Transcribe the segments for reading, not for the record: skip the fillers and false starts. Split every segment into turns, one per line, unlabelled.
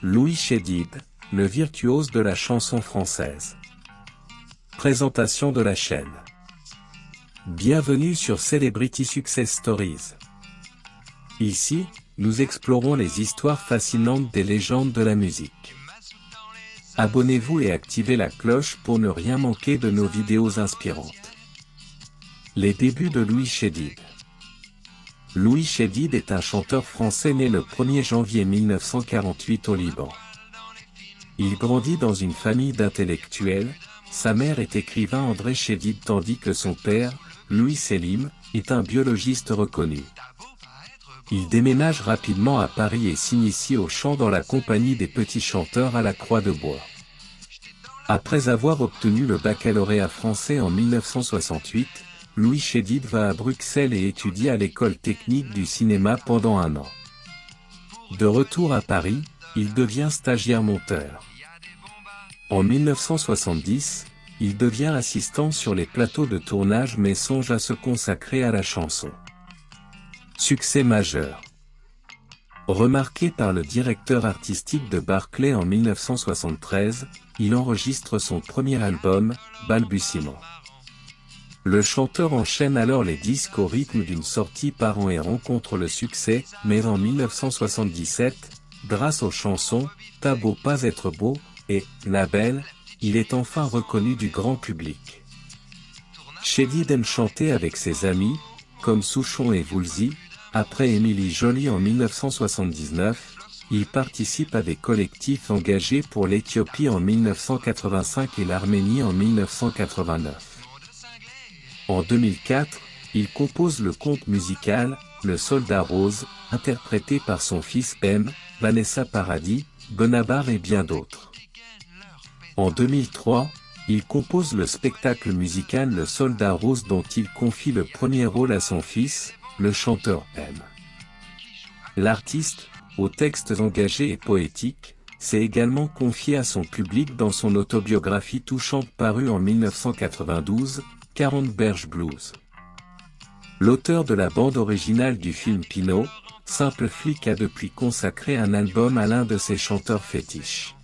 Louis Chédid, le virtuose de la chanson française. Présentation de la chaîne. Bienvenue sur Celebrity Success Stories. Ici, nous explorons les histoires fascinantes des légendes de la musique. Abonnez-vous et activez la cloche pour ne rien manquer de nos vidéos inspirantes. Les débuts de Louis Chédid. Louis Chédid est un chanteur français né le 1er janvier 1948 au Liban. Il grandit dans une famille d'intellectuels. Sa mère est écrivain André Chédid tandis que son père, Louis Selim, est un biologiste reconnu. Il déménage rapidement à Paris et s'initie au chant dans la compagnie des petits chanteurs à la Croix-de-Bois. Après avoir obtenu le baccalauréat français en 1968, Louis Chédid va à Bruxelles et étudie à l'école technique du cinéma pendant un an. De retour à Paris, il devient stagiaire monteur. En 1970, il devient assistant sur les plateaux de tournage mais songe à se consacrer à la chanson. Succès majeur. Remarqué par le directeur artistique de Barclay en 1973, il enregistre son premier album, Balbutiement. Le chanteur enchaîne alors les disques au rythme d'une sortie par an et rencontre le succès, mais en 1977, grâce aux chansons « T'as beau pas être beau » et « La Belle », il est enfin reconnu du grand public. Chédid aime chanter avec ses amis, comme Souchon et Woolsey. Après Émilie Joly en 1979, il participe à des collectifs engagés pour l'Éthiopie en 1985 et l'Arménie en 1989. En 2004, il compose le conte musical « Le Soldat Rose », interprété par son fils M, Vanessa Paradis, Benabar et bien d'autres. En 2003, il compose le spectacle musical Le Soldat Rose dont il confie le premier rôle à son fils, le chanteur M. L'artiste, aux textes engagés et poétiques, s'est également confié à son public dans son autobiographie touchante parue en 1992, 40 Berges Blues. L'auteur de la bande originale du film Pinot, Simple Flic a depuis consacré un album à l'un de ses chanteurs fétiches.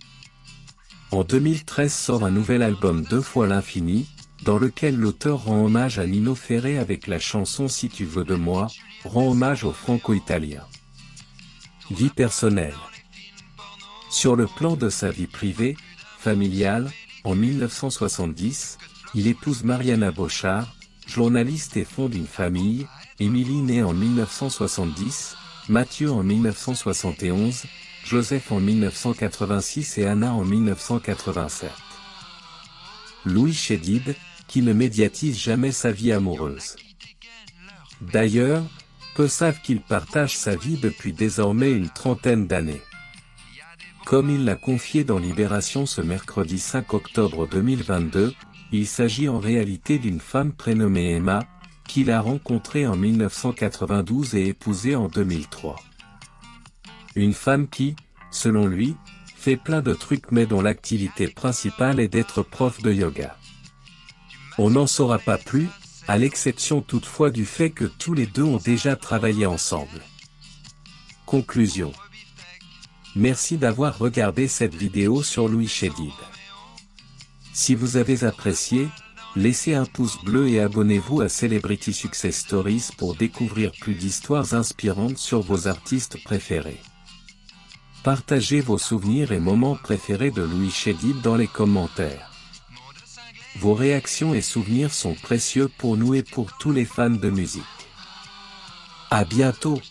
En 2013 sort un nouvel album Deux fois l'infini, dans lequel l'auteur rend hommage à Nino Ferré avec la chanson Si tu veux de moi, rend hommage au franco-italien. Vie personnelle. Sur le plan de sa vie privée, familiale, en 1970, il épouse Mariana Bochard, journaliste et fonde une famille, Émilie née en 1970, Mathieu en 1971, Joseph en 1986 et Anna en 1987. Louis Chédid, qui ne médiatise jamais sa vie amoureuse. D'ailleurs, peu savent qu'il partage sa vie depuis désormais une trentaine d'années. Comme il l'a confié dans Libération ce mercredi 5 octobre 2022, il s'agit en réalité d'une femme prénommée Emma, qu'il a rencontrée en 1992 et épousée en 2003. Une femme qui, selon lui, fait plein de trucs mais dont l'activité principale est d'être prof de yoga. On n'en saura pas plus, à l'exception toutefois du fait que tous les deux ont déjà travaillé ensemble. Conclusion. Merci d'avoir regardé cette vidéo sur Louis Chédid. Si vous avez apprécié, laissez un pouce bleu et abonnez-vous à Celebrity Success Stories pour découvrir plus d'histoires inspirantes sur vos artistes préférés. Partagez vos souvenirs et moments préférés de Louis Chédid dans les commentaires. Vos réactions et souvenirs sont précieux pour nous et pour tous les fans de musique. À bientôt!